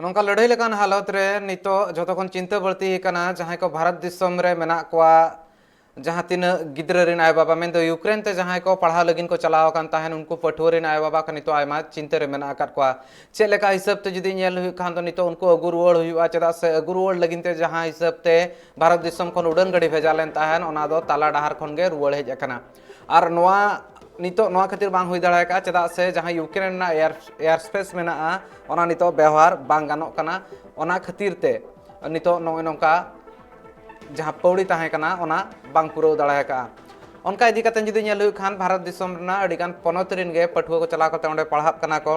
नौका लड़ाई लेकान हालत रे नितो जतो खन चिंता बढ़ती कना जहां को भारत दिसम रे मेना कोआ जहां तीन गिद्र रिन आय बाबा मेन यूक्रेन ते जहां को पढ़ा लगिन को चलाव कान ताहन उनको पठुआ रिन आय बाबा का नितो आयमा चिंता रे मेना आकात कोआ चे लेका हिसाब ते जुदी नेल हुई खान तो नितो उनको अगु रुवाड़ हुआ चेदा से अगु रुवाड़ लगिन ते जहां हिसाब ते भारत दिसम खन उड़न गड़ी भेजा लेन ताहन ओना दो ताला डहार खन गे रुवाड़ हेज अकना आर नोआ नितो नोआ खातिर बांग हुई दाड़ा का चेदा से जहां यूक्रेन ना एयर स्पेस मेना ओना नितो व्यवहार बांग गानो कना ओना खातिर ते नितो नोय नोका जहां पौड़ी ताहे कना ओना बांग पुरो दाड़ा का उनका इदी कते जुदी नेल हुई खान भारत दिसम ना अडिगान पनत रिन गे पठुआ को चला कते ओंडे पढ़ाब कना को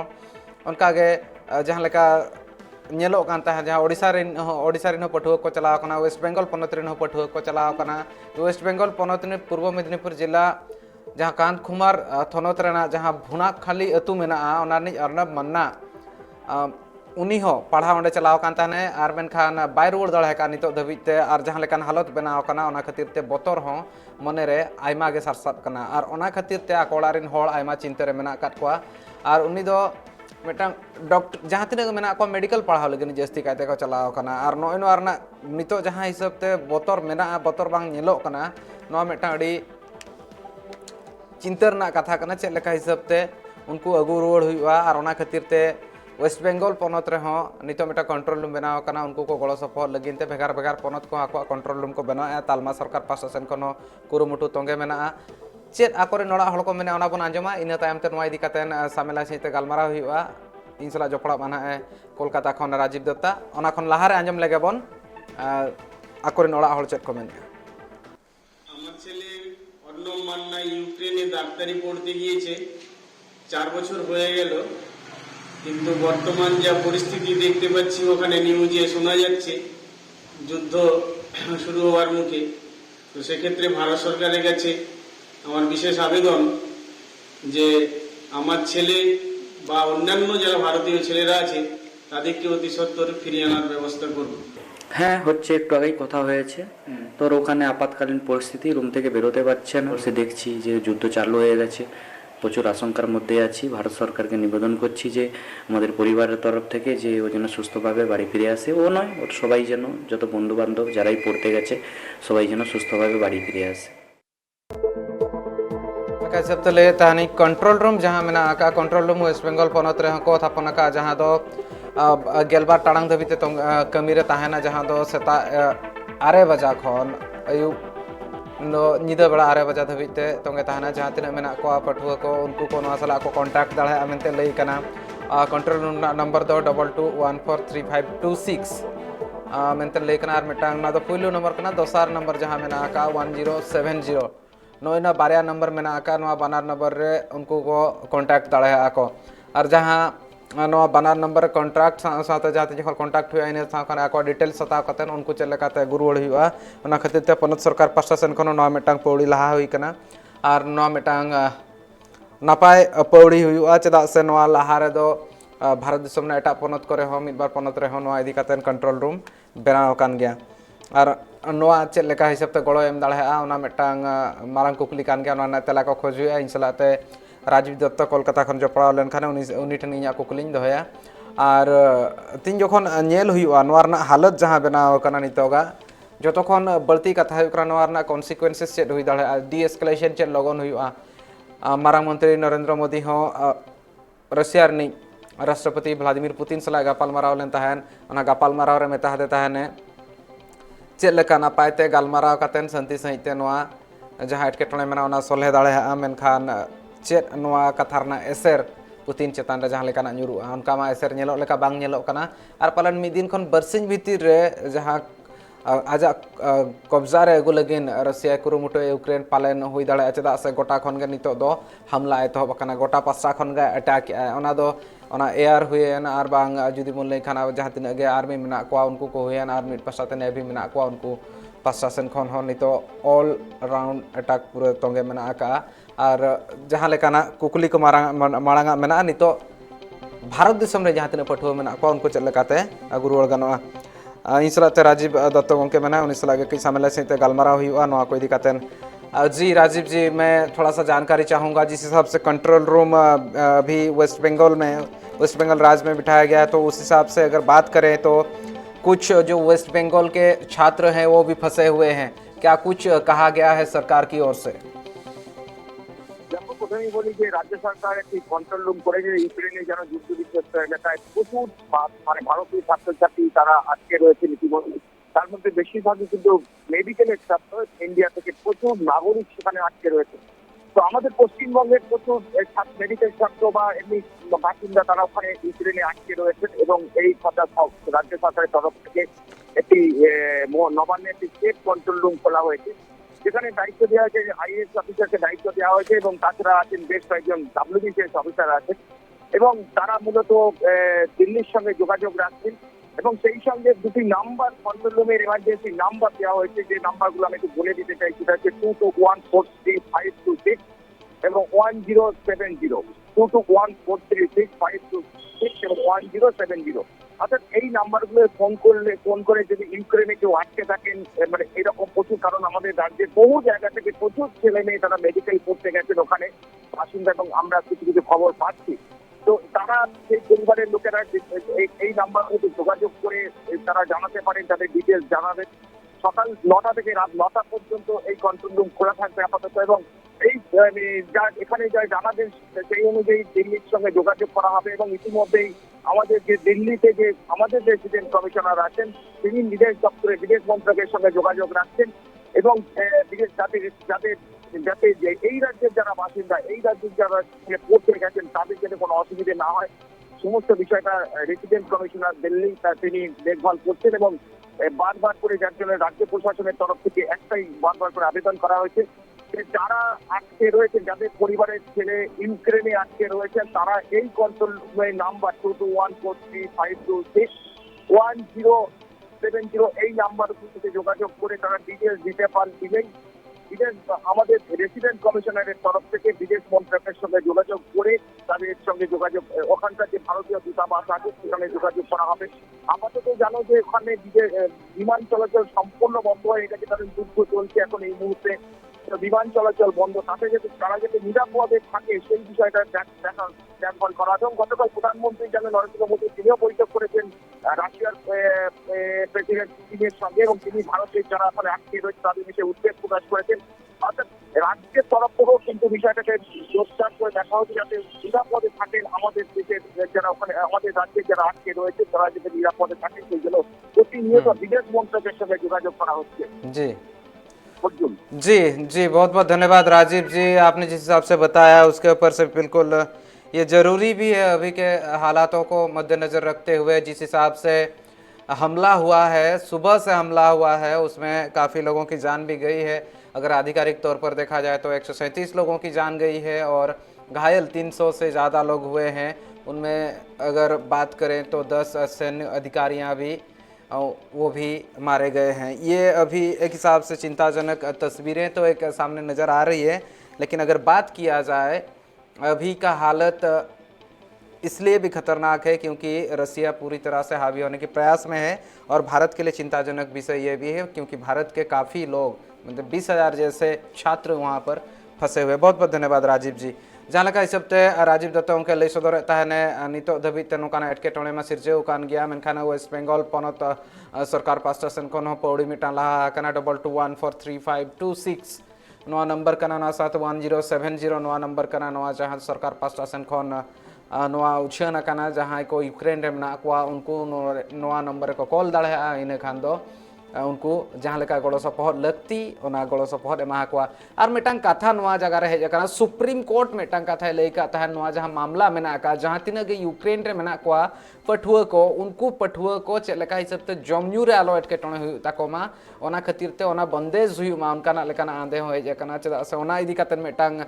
उनका गे जहां लेका नेलो कान ताहे जहां ओडिसा रिन पठुआ को चलाव कना वेस्ट बेंगल पनत रिन पठुआ को चलाव कना वेस्ट बेंगल पनत रिन पूर्व मेदिनीपुर जिला जहां कांत खुमार थनत रेना जहां भुना खाली अतु मेना ओनानि अर्नब मन्ना उनी हो पढ़ा ओंडे चलाव कान ताने आर मेनखान बाय रुवाड़ दाड़ा का नितो धबिते आर जहां लेकान हालत बनाव कना ओना खातिर ते बोतर हो मने रे आयमा गे सरसाब कना आर ओना खातिर ते आकोड़ा रिन होड़ आयमा चिंता रे मेना काट कोआ आर उनी दो मेटांग डॉक्टर जहां तिना मेना को मेडिकल पढ़ाव लगिन जस्ती कायते को चलाव कना आर नोय नो आरना नितो जहां हिसाब ते बोतर मेना बोतर बांग नेलो कना नो मेटांग अडी चिंता रना कथा कना चेक लेका हिसाब ते उनको अगु रुवाड़ हुआ और ओना खातिर ते वेस्ट बेंगल पनत रे हो नितो मेटा कंट्रोल रूम बनाव कना उनको को गड़ो सपोर्ट लगिन ते भेगार भेगार पनत को आको कंट्रोल रूम को बनाया तालमा सरकार पासा सेन खनो कुरुमुटु तोंगे मेना चेक आकोरे नोड़ा हड़ को मेना ओना बन आंजमा इना तायम ते नोआ इदी कातेन सामेला सहित गालमारा हुआ इन सला जपड़ा बना है कोलकाता खन राजीव दत्ता ओना खन लाहारे आंजम लेगे बन आकोरे नोड़ा हड़ चेक को मेना মান্না ইউক্রেনে ডাক্তারি পড়তে গিয়েছে 4 বছর হয়ে গেল কিন্তু বর্তমান যা পরিস্থিতি দেখতে পাচ্ছি ওখানে নিউজে শোনা যাচ্ছে যুদ্ধ শুরু হওয়ার মুখে তো সেক্ষেত্রে ভারত সরকারের কাছে আমার বিশেষ আবেদন যে আমার ছেলে বা অন্যান্য যারা ভারতীয় ছেলেরা আছে তাদেরকে অতি সত্বর ফিরিয়ে আনার ব্যবস্থা করব। হ্যাঁ হচ্ছে একটু আগেই কথা হয়েছে তোর ওখানে আপাতকালীন পরিস্থিতি রুম থেকে বেরোতে পারছে না সে দেখছি যে যুদ্ধ চালু হয়ে গেছে প্রচুর আশঙ্কার মধ্যে আছি ভারত সরকারকে নিবেদন করছি যে আমাদের পরিবারের তরফ থেকে যে ও যেন সুস্থভাবে বাড়ি ফিরে আসে ও নয় ওর সবাই যেন যত বন্ধু বান্ধব যারাই পড়তে গেছে সবাই যেন সুস্থভাবে বাড়ি ফিরে আসে सब तले तानी कंट्रोल रूम जहां मेना का कंट्रोल रूम वेस्ट बेंगल पनत रे को थापन का जहां दो गेलबार टांग धबिते तो कमी रे ताहेना जहां दो सेता 8 बजा खन अयु निदा बेड़ा 8 बजा धबिते तोंगे ताहेना जहां तिना मेना को पठुआ को उनको को नवा सला को कांटेक्ट दाड़ा मेनते लई कना कंट्रोल रूम नंबर दो 22143526 मेनते लई कना आर मेटांग ना दो पहिलो नंबर कना दोसार नंबर जहां मेना का 1070 नोइना बारिया नंबर मेना का नवा बानार नंबर रे उनको को कांटेक्ट दाड़ा आको और जहां नवा बानार नंबर कॉन्ट्रैक्ट साथ जाते जो कॉन्टैक्ट हुआ इन साखन आको डिटेल्स सताव कतन उनको चलकाते गुरुवड़ हुआ ओना खातिर ते पनत सरकार पास्टा सेन खनो नवा मेटांग पौड़ी लहा हुई कना और नवा मेटांग नापाय पौड़ी हुआ चेदा से नवा लहा रे दो भारत दिसम ना एटा पनत करे हो मिद बार पनत रे हो नवा इदी कातेन कंट्रोल रूम बनाव कान गया और नवा चेक लेका हिसाब ते गड़ो एम दाड़ा ओना मेटांग मारंग कुकली कान गया ओना तेला को खोज हुआ इन सलाते राजीव दत्त कोलकाता खन जपड़ा लेनखान उनी ठन इᱧᱟᱹᱜ कुकलिኝ दोहया और तीन जखन नेल हुआ नोआ रना हालत जहां बनाव कना नितोगा जतखन बल्ती कथा हुई कना नोआ रना कॉन्सिक्वेंसेस चेक हुई दाड़ा डी एस्केलेशन चेक लगन हुआ मारांग मंत्री नरेंद्र मोदी हो रशिया रनी राष्ट्रपति व्लादिमीर पुतिन सला गापालमाराव लेन ताहेन ओना गापालमाराव रे मेता हदे ताहेने चेक लेका नापायते गालमाराव कातेन शांति सहित नोआ जहां एटकेटणे मेना ओना सोल्हे दाड़ा मेनखान चेक नोआ कथारना एसेर पुतिन चेतान रे जहां लेकाना ᱧᱩᱨᱩᱜᱼᱟ उनका मा एसेर नेलो लेका बांग नेलो कना आर पालन मिद दिन खन बरसिन भीतिर रे जहां आजा कब्जा रे अगु लगिन रशिया कुरुमुटो यूक्रेन पालन हुई दाड़ा चेदा से गोटा खन गे नितो दो हमला एतहब कना गोटा पासा खन गे अटैक ओना दो ओना एयर हुएन आर बांग जुदी मन लई खाना जहां तिना गे आर्मी मेना कोआ उनको को हुएन आर मिड पासा ते नेवी मेना कोआ उनको पासा सेन खन हो नितो ऑल राउंड अटैक पूरे तोंगे मेना का और जहां लेकाना कुकली को मारांगा मेना नितो भारत दिसम रे जहां तिना पठुआ मेना को उनको चल लेकाते अगु रुवाड़ गनोआ इन सलाते राजीव दत्त गंके मेना उनी सलागे कई सामेला सहित गालमाराव हुआ नोआ को इदी कातेन जी राजीव जी, मैं थोड़ा सा जानकारी चाहूँगा। जिस हिसाब से कंट्रोल रूम अभी वेस्ट बंगाल राज्य में बिठाया गया है, तो उस हिसाब से अगर बात करें तो कुछ जो वेस्ट बंगाल के छात्र हैं वो भी फंसे हुए हैं। क्या कुछ कहा गया है सरकार की ओर से? দেখো, প্রথমেই বলি যে রাজ্য সরকার একটি কন্ট্রোল রুম করে যে ইউক্রেনে যারা যুদ্ধ বিধ্বস্ত এলাকায় প্রচুর মানে ভারতীয় ছাত্রছাত্রী তারা আটকে রয়েছে ইতিমধ্যে। তার মধ্যে বেশিরভাগই কিন্তু মেডিকেলের ছাত্র, ইন্ডিয়া থেকে প্রচুর নাগরিক সেখানে আটকে রয়েছে। তো আমাদের পশ্চিমবঙ্গের প্রচুর মেডিকেল ছাত্র বা এমনি বাসিন্দা তারা ওখানে ইউক্রেনে আটকে রয়েছেন এবং এই কথা রাজ্য সরকারের তরফ থেকে একটি নবান্নে একটি স্টেট কন্ট্রোল রুম খোলা হয়েছে, যেখানে দায়িত্ব দেওয়া হয়েছে আইএএস অফিসারকে দায়িত্ব দেওয়া হয়েছে এবং তাছাড়া আছেন বেশ কয়েকজন WBCS অফিসার আছেন এবং তারা মূলত দিল্লির সঙ্গে যোগাযোগ রাখছেন এবং সেই সঙ্গে দুটি নাম্বার কন্ট্রোল রুমের এমার্জেন্সি নাম্বার দেওয়া হয়েছে, যে নাম্বারগুলো আমি একটু বলে দিতে চাই। সেটা হচ্ছে 22143526 এবং 1070, 221436 এবং 1070। অর্থাৎ এই নাম্বারগুলো ফোন করে যদি ইউক্রেনে কেউ আটকে থাকেন, মানে এরকম প্রচুর, কারণ আমাদের রাজ্যের বহু জায়গা থেকে প্রচুর ছেলে মেয়ে তারা মেডিকেল পড়তে গেছেন ওখানে বাসিন্দা এবং আমরা কিছু কিছু খবর পাচ্ছি। তো তারা সেই পরিবারের লোকেরা এই নাম্বারগুলোতে যোগাযোগ করে তারা জানাতে পারেন, তাদের ডিটেলস জানাবেন। সকাল 9টা থেকে রাত 9টা পর্যন্ত এই কন্ট্রোল রুম খোলা থাকবে আপাতত এবং এই এখানে যা জানাবেন সেই অনুযায়ী দিল্লির সঙ্গে যোগাযোগ করা হবে এবং ইতিমধ্যেই আমাদের যে দিল্লিতে যে আমাদের রেসিডেন্ট কমিশনার আছেন তিনি বিদেশ দপ্তরে বিদেশ মন্ত্রকের সঙ্গে যোগাযোগ রাখছেন এবং বিদেশ যাতে যে এই রাজ্যের যারা বাসিন্দা, এই রাজ্যের যারা পড়তে গেছেন তাদের যাতে কোনো অসুবিধে না হয়, সমস্ত বিষয়টা রেসিডেন্ট কমিশনার দিল্লি তিনি দেখভাল করছেন এবং বারবার করে যার জন্য রাজ্য প্রশাসনের তরফ থেকে একটাই বারবার করে আবেদন করা হয়েছে যে যারা আটকে রয়েছে, যাদের পরিবারের ছেলে ইউক্রেনে আটকে রয়েছেন, তারা এই কন্ট্রোল রুমের নাম্বার 221435261070 এই নাম্বারগুলোতে যোগাযোগ করে তারা ডিটেলস দিলেই আমাদের রেসিডেন্ট কমিশনারের তরফ থেকে বিদেশ মন্ত্রকের সঙ্গে যোগাযোগ করে তাদের সঙ্গে যোগাযোগ, ওখানকার যে ভারতীয় দূতাবাস আছে সেখানে যোগাযোগ করা হবে। আপাতত জানো যে ওখানে বিমান চলাচল সম্পূর্ণ বন্ধ হয়ে গেছে, কারণ যুদ্ধ চলছে এখন এই মুহূর্তে, বিমান চলাচল বন্ধ। তাতে তারা যাতে নিরাপদে থাকে সেই বিষয়টা দেখভাল করা। এবং গতকাল প্রধানমন্ত্রী যেন নরেন্দ্র মোদী তিনিও বৈঠক করেছেন রাশিয়ার প্রেসিডেন্ট পুতিনের সঙ্গে এবং তিনি ভারতের যারা ওখানে আটকে রয়েছে তাদের বিষয়ে উদ্বেগ প্রকাশ করেছেন। অর্থাৎ রাজ্যের তরফ থেকেও কিন্তু বিষয়টাকে জোরদার করে দেখা হচ্ছে যাতে নিরাপদে থাকেন আমাদের দেশের যারা ওখানে আমাদের রাজ্যের যারা আটকে রয়েছে তারা যাতে নিরাপদে থাকেন সেই জন্য প্রতিনিয়ত বিদেশ মন্ত্রকের সঙ্গে যোগাযোগ করা হচ্ছে। जी जी जी, बहुत बहुत धन्यवाद राजीव जी। आपने जिस हिसाब से बताया उसके ऊपर से बिल्कुल ये ज़रूरी भी है अभी के हालातों को मद्देनज़र रखते हुए। जिस हिसाब से हमला हुआ है, सुबह से हमला हुआ है, उसमें काफ़ी लोगों की जान भी गई है। अगर आधिकारिक तौर पर देखा जाए तो 137 लोगों की जान गई है और घायल 300 से ज़्यादा लोग हुए हैं। उनमें अगर बात करें तो 10 सैन्य अधिकारियाँ भी वो भी मारे गए हैं। ये अभी एक हिसाब से चिंताजनक तस्वीरें तो एक सामने नज़र आ रही है, लेकिन अगर बात किया जाए अभी का हालत इसलिए भी खतरनाक है क्योंकि रसिया पूरी तरह से हावी होने के प्रयास में है और भारत के लिए चिंताजनक विषय ये भी है क्योंकि भारत के काफ़ी लोग मतलब 20,000 जैसे छात्र वहाँ पर फंसे हुए। बहुत बहुत धन्यवाद राजीव जी। जहाँ लगा हिसाबते राजीव दत्त उनके लई सदर तहने नितो धबिते नोकाना एटकेटोणे में सिरजेव कान गया मेनखान वेस्ट बेंगल पनत सरकार पास्टा सेन कोन पौड़ी मिटान लहा कना 22143526 नवा नंबर कना 971070 नवा नंबर कना नवा जहाँ सरकार पास्टा सेन कोन नवा उछन कना जहाँ को यूक्रेन रे मेना को उनको नवा नंबर को कॉल दाड़े इन खान दो उनको जहाँ लेका गड़ो सपोहट लगती ओना गड़ो सपोहट एमा को और मिटांग कथा नवा जगह रे हेजना सुप्रीम कोर्ट मिटांग कथा लेका तहन नवा जहाँ मामला मेना का जहाँ तीन के यूक्रेन रे मेना को पठुआ को उनको पठुआ को चलेका हिसाब ते जमन्यू रे आलो एटकेटोणे हुई ताकोमा ओना खातिर ते ओना बंदेज हुई मा उनका लेकाना आंदे हो जेकना चदा से ओना इदी कातन मिटांग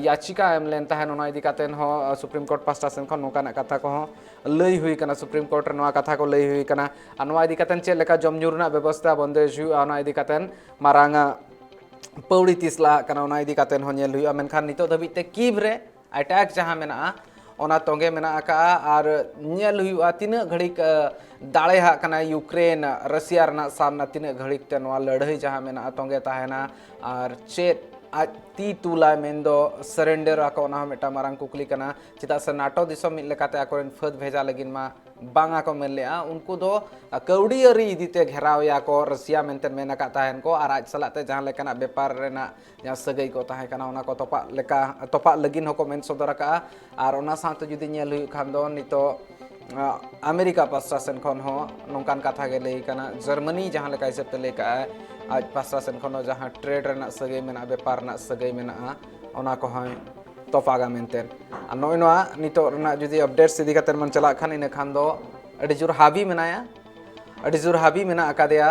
याचिका एम लेन तहन ओना इदी कातन हो सुप्रीम कोर्ट पास्टा सेन खन नोकाना कथा को लई हुई कना सुप्रीम कोर्ट रे नवा कथा को लई हुई कना अनवा इदी कातन चलेका जमन्यू रे व्यवस्था बंदेज हुई ओना इदी कातन मारांग पौड़ी तिसला कना ओना इदी कातन हो नेल हुई मेनखान नितो धबिते कीव रे अटैक जहाँ मेना ओना तोंगे मेना का और नेल हुआ तीन घड़ीक दाड़े हा कना यूक्रेन रसिया रना सामना तीन घड़ीक ते नवा लड़ाई जहाँ मेना तोंगे ताहेना और चेत आज ती तुला मेंदो सरेंडर आको ना मिटा मारंग कुकली कना चिता से नाटो दिसम मिल लेकाते आकोरेन फद भेजा लगिन मा बांगा को मेलेआ उनको दो कौड़ी अरी इदीते घेराव या को रसिया मेंटेन मेना का ताहन को आर आज सलाते जहां लेकना व्यापार रेना जहां सगई को ताहे कना ओना को तोपा लेका तोपा लगिन हको मेन सदर का आर ओना साथ जुदी नेल हुई खान दो नितो अमेरिका पास्टा सेन खन हो नोंकान कथा गे लई कना जर्मनी जहां लेका हिसाब ते लेका आज पास्टा सेन खन जहां ट्रेड रेना सगई मेना व्यापार ना सगई मेना ओना को हय तोफागा मेंटेन आ नोय नोआ नितो रना जुदी अपडेट्स इदी कते मन चला खान इन खान दो अडी जुर हाबी मेनाया अडी जुर हाबी मेना अकादेया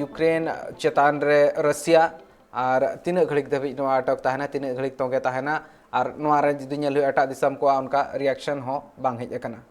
यूक्रेन चेतान रे रसिया और तीन घड़िक धबी नोआ अटक ताहना तीन घड़िक तोगे ताहना और नोआ रे जुदी नेल एटा दिसम को उनका रिएक्शन हो बांग हेज अकना।